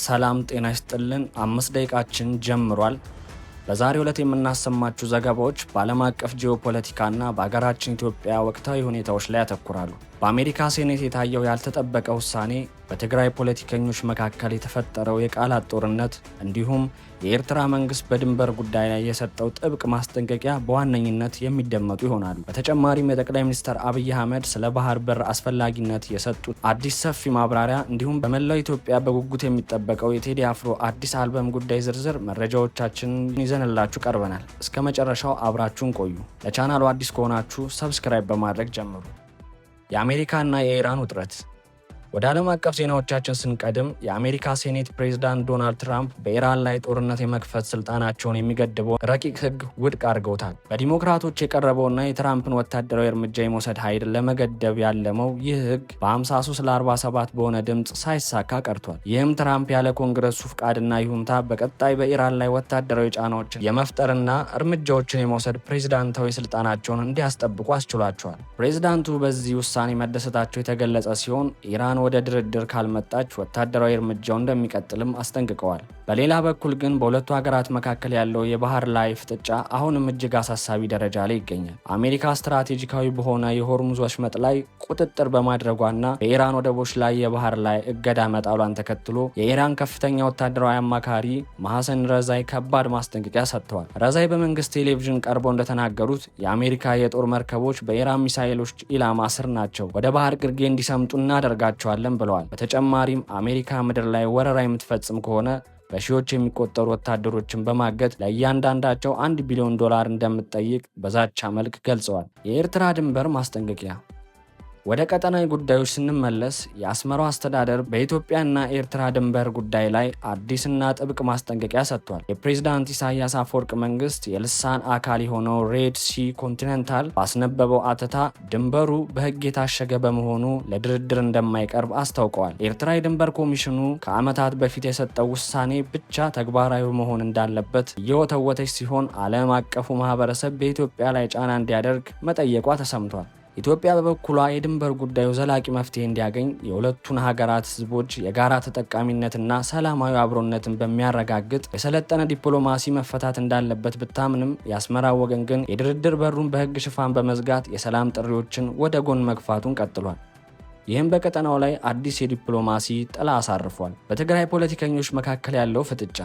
ሰላም ጤና ይስጥልን። 5 ደቂቃችን ጀምሯል። በዛሬው ዕለት የምናሰማችሁ ዘገባዎች በዓለም አቀፍ ጂኦፖለቲካና በሀገራችን ኢትዮጵያ ወቅታዊ ሁኔታዎች ላይ ያተኩራሉ። በአሜሪካ ሴኔት የታየው ያልተጠበቀ ውሳኔ፣ በትግራይ ፖለቲከኞች መካከል የተፈጠረው የቃላት ጦርነት እንዲሁም የኤርትራ መንግስት በድንበር ጉዳይ ላይ የሰጠው ጥብቅ ማስጠንቀቂያ በዋነኝነት የሚደመጡ ይሆናሉ። በተጨማሪም የጠቅላይ ሚኒስትር አብይ አህመድ ስለ ባህር በር አስፈላጊነት የሰጡት አዲስ ሰፊ ማብራሪያ እንዲሁም በመላው ኢትዮጵያ በጉጉት የሚጠበቀው የቴዲ አፍሮ አዲስ አልበም ጉዳይ ዝርዝር መረጃዎቻችንን ይዘንላችሁ ቀርበናል። እስከ መጨረሻው አብራችሁን ቆዩ። ለቻናሉ አዲስ ከሆናችሁ ሰብስክራይብ በማድረግ ጀምሩ። የአሜሪካና የኢራን ውጥረት። ወደ ዓለም አቀፍ ዜናዎቻችን ስንቀድም የአሜሪካ ሴኔት ፕሬዝዳንት ዶናልድ ትራምፕ በኢራን ላይ ጦርነት የመክፈት ስልጣናቸውን የሚገድበው ረቂቅ ሕግ ውድቅ አድርገውታል። በዲሞክራቶች የቀረበውና የትራምፕን ወታደራዊ እርምጃ የመውሰድ ኃይል ለመገደብ ያለመው ይህ ሕግ በ53 ለ47 በሆነ ድምፅ ሳይሳካ ቀርቷል። ይህም ትራምፕ ያለ ኮንግረሱ ፍቃድና ይሁንታ በቀጣይ በኢራን ላይ ወታደራዊ ጫናዎችን የመፍጠርና እርምጃዎችን የመውሰድ ፕሬዝዳንታዊ ስልጣናቸውን እንዲያስጠብቁ አስችሏቸዋል። ፕሬዝዳንቱ በዚህ ውሳኔ መደሰታቸው የተገለጸ ሲሆን ኢራን ወደ ድርድር ካልመጣች ወታደራዊ እርምጃው እንደሚቀጥልም አስጠንቅቀዋል። በሌላ በኩል ግን በሁለቱ ሀገራት መካከል ያለው የባህር ላይ ፍጥጫ አሁንም እጅግ አሳሳቢ ደረጃ ላይ ይገኛል። አሜሪካ ስትራቴጂካዊ በሆነ የሆርሙዝ ወሽመጥ ላይ ቁጥጥር በማድረጓና በኢራን ወደቦች ላይ የባህር ላይ እገዳ መጣሏን ተከትሎ የኢራን ከፍተኛ ወታደራዊ አማካሪ መሐሰን ረዛይ ከባድ ማስጠንቀቂያ ሰጥተዋል። ረዛይ በመንግስት ቴሌቪዥን ቀርበው እንደተናገሩት የአሜሪካ የጦር መርከቦች በኢራን ሚሳኤሎች ኢላማ ስር ናቸው፣ ወደ ባህር ግርጌ እንዲሰምጡ እናደርጋቸዋል ብለዋል። በተጨማሪም አሜሪካ ምድር ላይ ወረራ የምትፈጽም ከሆነ በሺዎች የሚቆጠሩ ወታደሮችን በማገት ለእያንዳንዳቸው $1 ቢሊዮን እንደምትጠይቅ በዛቻ መልክ ገልጸዋል። የኤርትራ ድንበር ማስጠንቀቂያ። ወደ ቀጠናዊ ጉዳዮች ስንመለስ የአስመራው አስተዳደር በኢትዮጵያና ኤርትራ ድንበር ጉዳይ ላይ አዲስና ጥብቅ ማስጠንቀቂያ ሰጥቷል። የፕሬዝዳንት ኢሳያስ አፈወርቅ መንግስት የልሳን አካል የሆነው ሬድ ሲ ኮንቲኔንታል ባስነበበው አተታ ድንበሩ በሕግ የታሸገ በመሆኑ ለድርድር እንደማይቀርብ አስታውቀዋል። ኤርትራ የድንበር ኮሚሽኑ ከዓመታት በፊት የሰጠው ውሳኔ ብቻ ተግባራዊ መሆን እንዳለበት እየወተወተች ሲሆን ዓለም አቀፉ ማህበረሰብ በኢትዮጵያ ላይ ጫና እንዲያደርግ መጠየቋ ተሰምቷል። ኢትዮጵያ በበኩሏ የድንበር ጉዳዩ ዘላቂ መፍትሄ እንዲያገኝ የሁለቱን ሀገራት ህዝቦች የጋራ ተጠቃሚነትና ሰላማዊ አብሮነትን በሚያረጋግጥ የሰለጠነ ዲፕሎማሲ መፈታት እንዳለበት ብታምንም የአስመራ ወገን ግን የድርድር በሩን በህግ ሽፋን በመዝጋት የሰላም ጥሪዎችን ወደ ጎን መግፋቱን ቀጥሏል። ይህም በቀጠናው ላይ አዲስ የዲፕሎማሲ ጥላ አሳርፏል። በትግራይ ፖለቲከኞች መካከል ያለው ፍጥጫ።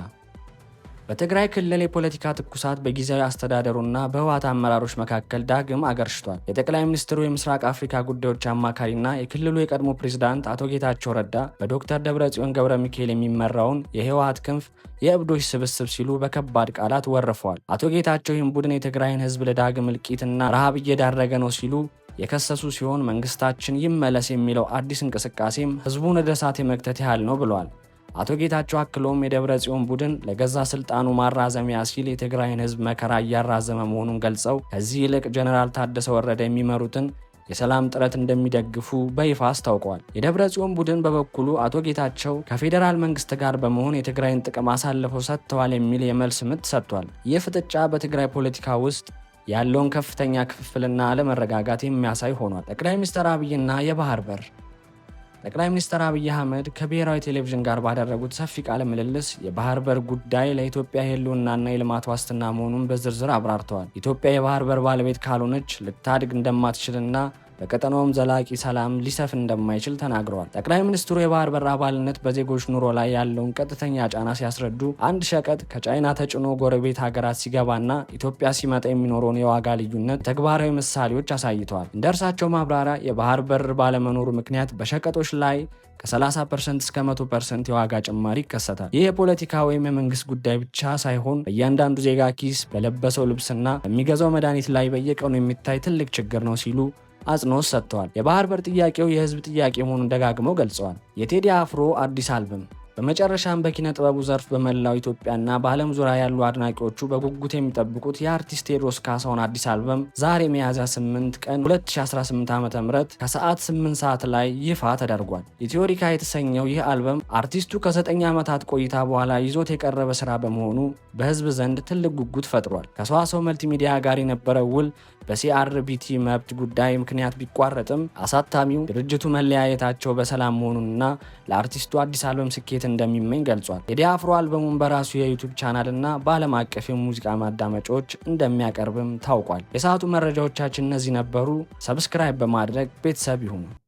በትግራይ ክልል የፖለቲካ ትኩሳት በጊዜያዊ አስተዳደሩና በህወሓት አመራሮች መካከል ዳግም አገርሽቷል። የጠቅላይ ሚኒስትሩ የምስራቅ አፍሪካ ጉዳዮች አማካሪና የክልሉ የቀድሞ ፕሬዝዳንት አቶ ጌታቸው ረዳ በዶክተር ደብረጽዮን ገብረ ሚካኤል የሚመራውን የህወሓት ክንፍ የእብዶች ስብስብ ሲሉ በከባድ ቃላት ወርፈዋል። አቶ ጌታቸው ይህን ቡድን የትግራይን ህዝብ ለዳግም እልቂትና ረሃብ እየዳረገ ነው ሲሉ የከሰሱ ሲሆን መንግስታችን ይመለስ የሚለው አዲስ እንቅስቃሴም ህዝቡን ወደ እሳት የመክተት ያህል ነው ብለዋል። አቶ ጌታቸው አክሎም የደብረ ጽዮን ቡድን ለገዛ ስልጣኑ ማራዘሚያ ሲል የትግራይን ህዝብ መከራ እያራዘመ መሆኑን ገልጸው ከዚህ ይልቅ ጀነራል ታደሰ ወረደ የሚመሩትን የሰላም ጥረት እንደሚደግፉ በይፋ አስታውቀዋል። የደብረ ጽዮን ቡድን በበኩሉ አቶ ጌታቸው ከፌዴራል መንግስት ጋር በመሆን የትግራይን ጥቅም አሳልፈው ሰጥተዋል የሚል የመልስ ምት ሰጥቷል። ይህ ፍጥጫ በትግራይ ፖለቲካ ውስጥ ያለውን ከፍተኛ ክፍፍልና አለመረጋጋት የሚያሳይ ሆኗል። ጠቅላይ ሚኒስትር አብይና የባህር በር። ጠቅላይ ሚኒስትር አብይ አህመድ ከብሔራዊ ቴሌቪዥን ጋር ባደረጉት ሰፊ ቃለ ምልልስ የባህር በር ጉዳይ ለኢትዮጵያ የህልውናና የልማት ዋስትና መሆኑን በዝርዝር አብራርተዋል። ኢትዮጵያ የባህር በር ባለቤት ካልሆነች ልታድግ እንደማትችልና በቀጠናውም ዘላቂ ሰላም ሊሰፍን እንደማይችል ተናግረዋል። ጠቅላይ ሚኒስትሩ የባህር በር አባልነት በዜጎች ኑሮ ላይ ያለውን ቀጥተኛ ጫና ሲያስረዱ አንድ ሸቀጥ ከቻይና ተጭኖ ጎረቤት ሀገራት ሲገባና ኢትዮጵያ ሲመጣ የሚኖረውን የዋጋ ልዩነት ተግባራዊ ምሳሌዎች አሳይተዋል። እንደ እርሳቸው ማብራሪያ የባህር በር ባለመኖሩ ምክንያት በሸቀጦች ላይ ከ30% እስከ 100% የዋጋ ጭማሪ ይከሰታል። ይህ የፖለቲካ ወይም የመንግስት ጉዳይ ብቻ ሳይሆን በእያንዳንዱ ዜጋ ኪስ፣ በለበሰው ልብስና በሚገዛው መድኃኒት ላይ በየቀኑ የሚታይ ትልቅ ችግር ነው ሲሉ አጽንኦት ሰጥተዋል። የባህር በር ጥያቄው የህዝብ ጥያቄ መሆኑን ደጋግመው ገልጸዋል። የቴዲ አፍሮ አዲስ አልበም። በመጨረሻም በኪነ ጥበቡ ዘርፍ በመላው ኢትዮጵያና በዓለም ዙሪያ ያሉ አድናቂዎቹ በጉጉት የሚጠብቁት የአርቲስት ቴዎድሮስ ካሳሁን አዲስ አልበም ዛሬ ሚያዝያ 8 ቀን 2018 ዓ.ም ከሰዓት 8 ሰዓት ላይ ይፋ ተደርጓል። ኢትዮሪካ የተሰኘው ይህ አልበም አርቲስቱ ከ9 ዓመታት ቆይታ በኋላ ይዞት የቀረበ ስራ በመሆኑ በህዝብ ዘንድ ትልቅ ጉጉት ፈጥሯል። ከሰዋሰው መልቲሚዲያ ጋር የነበረው ውል በሲአርቢቲ መብት ጉዳይ ምክንያት ቢቋረጥም አሳታሚው ድርጅቱ መለያየታቸው በሰላም መሆኑንና ለአርቲስቱ አዲስ አልበም ስኬት እንደሚመኝ ገልጿል። ቴዲ አፍሮ አልበሙን በራሱ የዩቲዩብ ቻናልና በዓለም አቀፍ የሙዚቃ ማዳመጫዎች እንደሚያቀርብም ታውቋል። የሰዓቱ መረጃዎቻችን እነዚህ ነበሩ። ሰብስክራይብ በማድረግ ቤተሰብ ይሁኑ።